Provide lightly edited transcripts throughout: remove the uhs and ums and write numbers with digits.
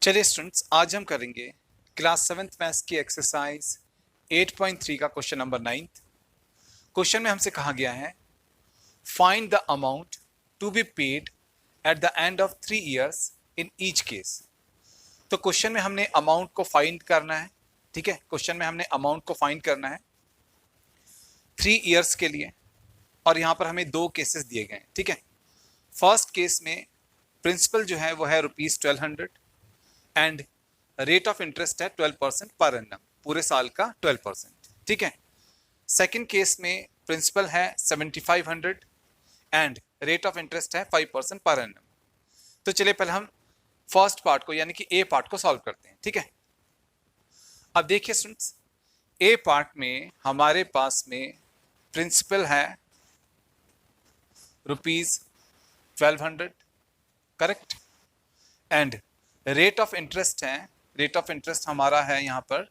चलिए स्टूडेंट्स, आज हम करेंगे क्लास 7th मैथ्स की एक्सरसाइज 8.3 का क्वेश्चन नंबर 9। क्वेश्चन में हमसे कहा गया है find the amount to be paid at the end of 3 years in each case. तो क्वेश्चन में हमने अमाउंट को फाइंड करना है। ठीक है, क्वेश्चन में हमने अमाउंट को फाइंड करना है 3 इयर्स के लिए, और यहां पर हमें दो केसेस दिए गए हैं। ठीक है, फर्स्ट केस में प्रिंसिपल जो है वो है ₹1200 एंड रेट ऑफ इंटरेस्ट है 12% पर एनम, पूरे साल का 12%। ठीक है, सेकंड केस में प्रिंसिपल है 7500 एंड रेट ऑफ इंटरेस्ट है 5% पर एनम। तो चलिए पहले हम फर्स्ट पार्ट को यानी कि ए पार्ट को सॉल्व करते हैं। ठीक है, अब देखिए स्टूडेंट्स, ए पार्ट में हमारे पास में प्रिंसिपल है ₹1200, correct, and rate of interest है, रेट ऑफ इंटरेस्ट हमारा है यहाँ पर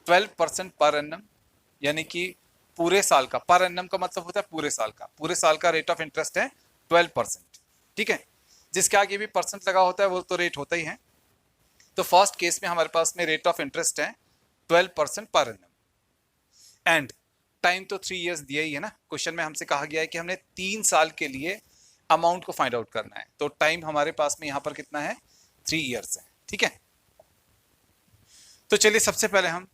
12% पर एनम, यानी कि पूरे साल का। पर एनम का मतलब होता है पूरे साल का, पूरे साल का रेट ऑफ इंटरेस्ट है 12%। ठीक है, जिसके आगे भी परसेंट लगा होता है वो तो रेट होता ही है। तो फर्स्ट केस में हमारे पास में रेट ऑफ इंटरेस्ट है 12% पर एनम एंड टाइम तो 3 इयर्स दिया ही है ना। क्वेश्चन में हमसे कहा गया है कि हमने 3 साल के लिए अमाउंट को फाइंड आउट करना है, तो टाइम हमारे पास में यहाँ पर कितना है, 3 इयर्स है। ठीक है, तो चलिए सबसे पहले हम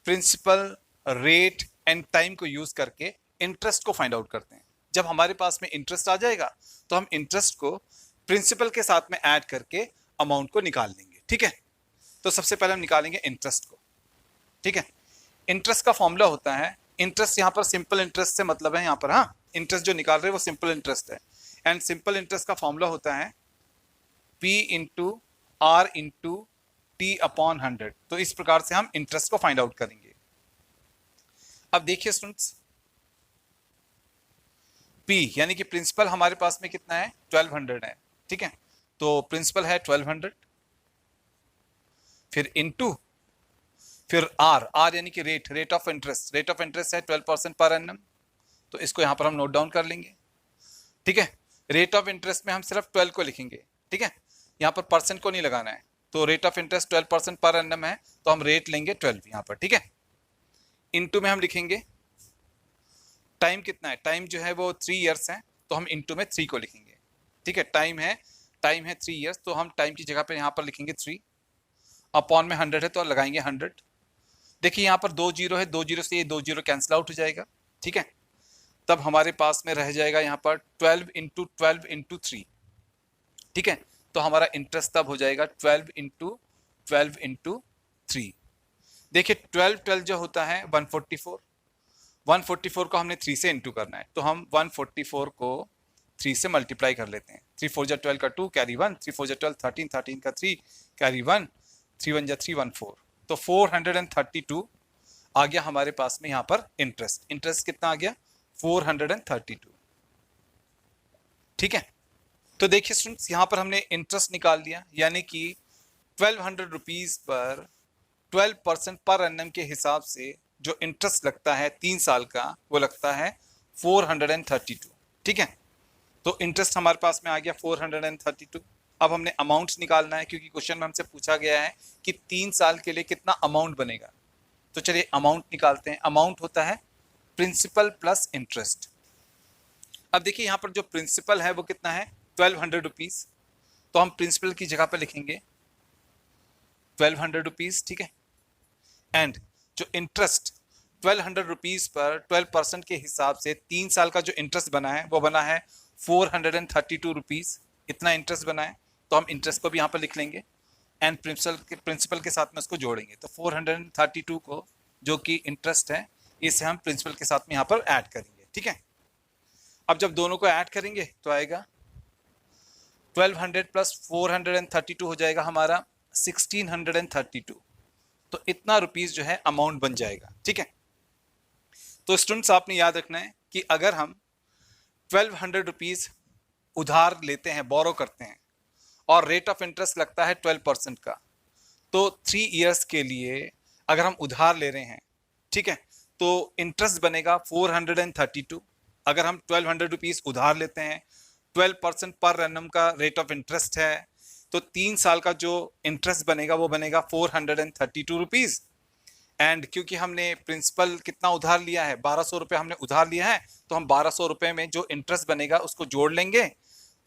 प्रिंसिपल, रेट एंड टाइम को यूज करके इंटरेस्ट को फाइंड आउट करते हैं। जब हमारे पास में इंटरेस्ट आ जाएगा तो हम इंटरेस्ट को प्रिंसिपल के साथ में ऐड करके अमाउंट को निकाल लेंगे। ठीक है, तो सबसे पहले हम निकालेंगे इंटरेस्ट को। ठीक है, इंटरेस्ट का फॉर्मूला होता है, इंटरेस्ट यहाँ पर सिंपल इंटरेस्ट से मतलब है यहाँ पर, हाँ, इंटरेस्ट जो निकाल रहे हैं वो सिंपल इंटरेस्ट है, एंड सिंपल इंटरेस्ट का फॉर्मूला होता है P into R into T upon 100। तो इस प्रकार से हम इंटरेस्ट को फाइंड आउट करेंगे। अब देखिए स्टूडेंट्स, P यानी कि प्रिंसिपल हमारे पास में कितना है, 1200 है। ठीक है, तो प्रिंसिपल है 1200, फिर इंटू, फिर R यानी कि rate, rate of interest, rate of interest है 12% पर एनम, तो इसको यहां पर हम नोट डाउन कर लेंगे। ठीक है, रेट ऑफ इंटरेस्ट में हम सिर्फ 12 को लिखेंगे। ठीक है, यहाँ पर परसेंट को नहीं लगाना है, तो rate of interest 12% per annum है, तो हम रेट लेंगे 12 यहाँ पर। ठीक है, इनटू में हम लिखेंगे टाइम कितना है, टाइम जो है वो 3 इयर्स है, तो हम इनटू में 3 को लिखेंगे। ठीक है, टाइम है 3 इयर्स, तो हम टाइम की जगह पर यहाँ पर लिखेंगे 3, अपॉन में 100 है तो लगाएंगे 100। देखिए यहाँ पर 2 जीरो है, 2 जीरो से ये 2 जीरो कैंसिल आउट हो जाएगा। ठीक है, तब हमारे पास में रह जाएगा यहाँ पर 12 इंटू 12 इंटू 3। ठीक है, तो हमारा इंटरेस्ट तब हो जाएगा 12 इंटू 12 इंटू 3। देखिए 12 जो होता है 144, 144 को हमने 3 से इंटू करना है, तो हम 144 को 3 से मल्टीप्लाई कर लेते हैं। 3 4 जा 12 का 2 कैरी 1, 3 4 जा 12 13, 13 का 3 कैरी 1, 3 1 जा 3 1 4, तो 432 आ गया हमारे पास में यहाँ पर इंटरेस्ट। इंटरेस्ट कितना आ गया, 432। ठीक है, तो देखिए स्टूडेंट्स, यहां पर हमने इंटरेस्ट निकाल लिया, यानी कि 1200 रुपीज पर 12% पर एनम के हिसाब से जो इंटरेस्ट लगता है 3 साल का, वो लगता है 432। ठीक है, तो इंटरेस्ट हमारे पास में आ गया 432। अब हमने अमाउंट निकालना है, क्योंकि क्वेश्चन में हमसे पूछा गया है कि 3 साल के लिए कितना अमाउंट बनेगा। तो चलिए अमाउंट निकालते हैं। अमाउंट होता है प्रिंसिपल प्लस इंटरेस्ट। अब देखिए यहाँ पर जो प्रिंसिपल है वो कितना है, 1200 रुपीज, तो हम प्रिंसिपल की जगह पर लिखेंगे 1200 रुपीज। ठीक है, एंड जो इंटरेस्ट 1200 रुपीज पर 12% के हिसाब से 3 साल का जो इंटरेस्ट बना है वो बना है 432 रुपीज। इतना इंटरेस्ट बना है, तो हम इंटरेस्ट को भी यहाँ पर लिख लेंगे एंड प्रिंसिपल के साथ में उसको जोड़ेंगे, तो 432 को जो कि इंटरेस्ट है इसे हम प्रिंसिपल के साथ में यहाँ पर ऐड करेंगे। ठीक है, अब जब दोनों को ऐड करेंगे तो आएगा 1200 प्लस 432 हो जाएगा हमारा 1632, तो इतना रुपीस जो है अमाउंट बन जाएगा। ठीक है, तो स्टूडेंट्स आपने याद रखना है कि अगर हम 1200 रुपीज उधार लेते हैं, बोरो करते हैं, और रेट ऑफ इंटरेस्ट लगता है 12% का, तो 3 इयर्स के लिए अगर हम उधार ले रहे हैं, ठीक है, तो इंटरेस्ट बनेगा 432। अगर हम 1200 रुपीज उधार लेते हैं, 12% पर एनम का रेट ऑफ इंटरेस्ट है, तो 3 साल का जो इंटरेस्ट बनेगा वो बनेगा 432 रुपीज। एंड क्योंकि हमने प्रिंसिपल कितना उधार लिया है, 1200 रुपये हमने उधार लिया है, तो हम 1200 रुपये में जो इंटरेस्ट बनेगा उसको जोड़ लेंगे।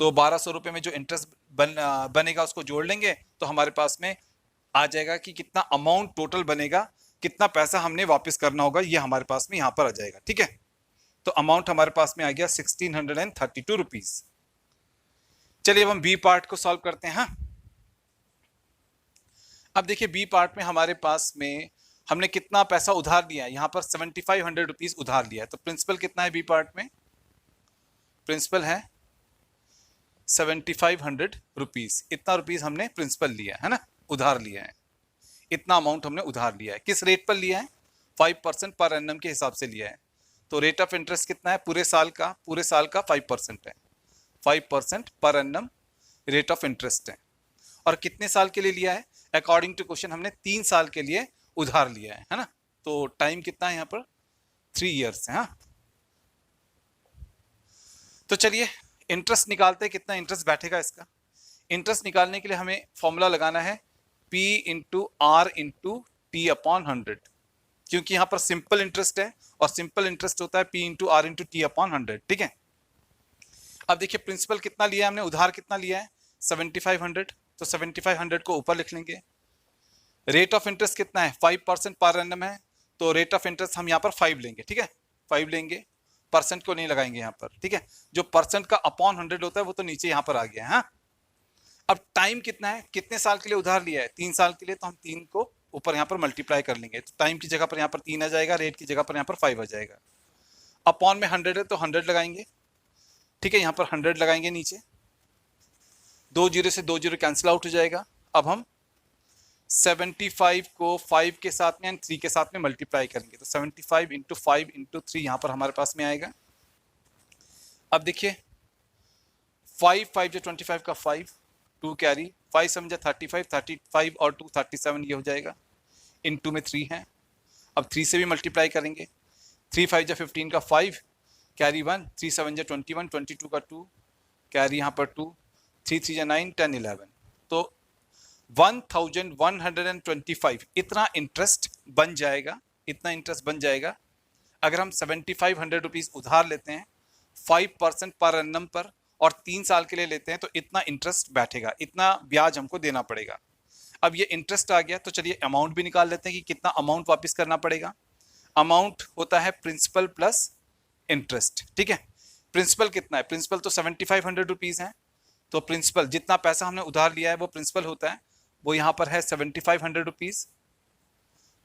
तो 1200 रुपये में जो इंटरेस्ट बनेगा उसको जोड़ लेंगे, तो हमारे पास में आ जाएगा कि कितना अमाउंट टोटल बनेगा, कितना पैसा हमने वापस करना होगा, ये हमारे पास में यहाँ पर आ जाएगा। ठीक है, तो अमाउंट हमारे पास में आ गया 1632 रुपीज। चलिए अब हम बी पार्ट को सॉल्व करते हैं। हाँ, अब देखिए बी पार्ट में हमारे पास में हमने कितना पैसा उधार लिया है, यहाँ पर 7500 रुपीज उधार लिया है। तो प्रिंसिपल कितना है बी पार्ट में, प्रिंसिपल है 7500 रुपीज। इतना रुपीज हमने प्रिंसिपल लिया है ना, उधार लिया है, इतना अमाउंट हमने उधार लिया है। किस रेट पर लिया है, 5% पर एनम के हिसाब से लिया है। तो रेट ऑफ इंटरेस्ट कितना है, पूरे साल का 5% है, 5% per annum rate of interest है। और कितने साल के लिए लिया है, अकॉर्डिंग टू क्वेश्चन हमने 3 साल के लिए उधार लिया है ना। तो टाइम कितना है यहाँ पर, 3 ईयर्स है। हाँ, तो चलिए इंटरेस्ट निकालते हैं, कितना इंटरेस्ट बैठेगा इसका। इंटरेस्ट निकालने के लिए हमें फॉर्मूला लगाना है P into R into T upon 100, क्योंकि यहाँ पर सिंपल इंटरेस्ट है और सिंपल इंटरेस्ट होता है P into R into T upon 100। ठीक है, अब देखिए प्रिंसिपल कितना लिया है हमने, उधार कितना लिया है 7500, तो 7500 को ऊपर लिख लेंगे। रेट ऑफ इंटरेस्ट कितना है, 5% पर एनम है, तो रेट ऑफ इंटरेस्ट हम यहाँ पर 5 लेंगे। ठीक है, 5 लेंगे, परसेंट को नहीं लगाएंगे यहाँ पर। ठीक है, जो परसेंट का अपॉन 100 होता है वो तो नीचे यहाँ पर आ गया है। हाँ, अब टाइम कितना है, कितने साल के लिए उधार लिया है, 3 साल के लिए, तो हम 3 को ऊपर यहाँ पर मल्टीप्लाई कर लेंगे। तो टाइम की जगह पर यहाँ पर 3 आ जाएगा, रेट की जगह पर यहाँ पर 5 आ जाएगा। अपॉन में 100 है तो 100 लगाएंगे। ठीक है, यहाँ पर 100 लगाएंगे नीचे, 2 जीरो से 2 जीरो कैंसिल आउट हो जाएगा। अब हम 75 को 5 के साथ में एंड 3 के साथ में मल्टीप्लाई करेंगे, तो 75 इंटू 5 इंटू 3 यहाँ पर हमारे पास में आएगा। अब देखिए 5 5 जो 25 का 5, 2 कैरी, 5 समझा 35, 35 और 2 37 ये हो जाएगा। इंटू में 3 है, अब 3 से भी मल्टीप्लाई करेंगे, 3 5 जो 15 का 5 कैरी 1, 3 7 जो 21, 22 का 2 कैरी यहाँ पर 2, 3 3 जो 9, 10 11, तो 1125 इतना इंटरेस्ट बन जाएगा, इतना इंटरेस्ट बन जाएगा। अगर हम 7500 रुपीज उधार लेते हैं 5% पर एनम पर और 3 साल के लिए लेते हैं, तो इतना इंटरेस्ट बैठेगा, इतना ब्याज हमको देना पड़ेगा। अब ये इंटरेस्ट आ गया, तो चलिए अमाउंट भी निकाल लेते हैं कि कितना अमाउंट वापस करना पड़ेगा। अमाउंट होता है प्रिंसिपल प्लस इंटरेस्ट। ठीक है, प्रिंसिपल कितना है, प्रिंसिपल तो 7500 रुपीज है, तो प्रिंसिपल जितना पैसा हमने उधार लिया है वो प्रिंसिपल होता है, वो यहाँ पर है 7500 रुपीज,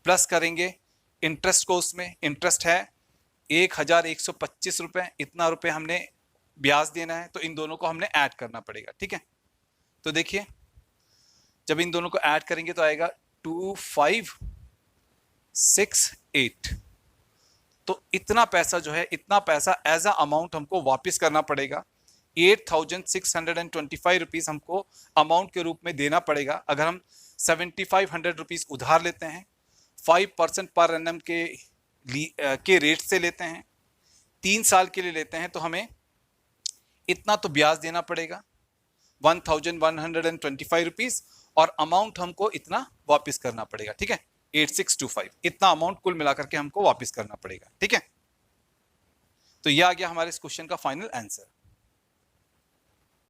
प्लस करेंगे इंटरेस्ट को, उसमें इंटरेस्ट है 1125 रुपए, इतना रुपए हमने ब्याज देना है, तो इन दोनों को हमने ऐड करना पड़ेगा। ठीक है, तो देखिए जब इन दोनों को ऐड करेंगे तो आएगा 2568, तो इतना पैसा जो है, इतना पैसा एज अ अमाउंट हमको वापस करना पड़ेगा। 8625 रुपीज हमको अमाउंट के रूप में देना पड़ेगा। अगर हम 7500 रुपीज उधार लेते हैं, 5% पर एनम के रेट से लेते हैं, 3 साल के लिए लेते हैं, तो हमें इतना तो ब्याज देना पड़ेगा 1125 रुपीज, और अमाउंट हमको इतना वापस करना पड़ेगा। ठीक है, 8625 इतना अमाउंट कुल मिलाकर के हमको वापस करना पड़ेगा। ठीक है, तो यह आ गया हमारे इस क्वेश्चन का फाइनल आंसर।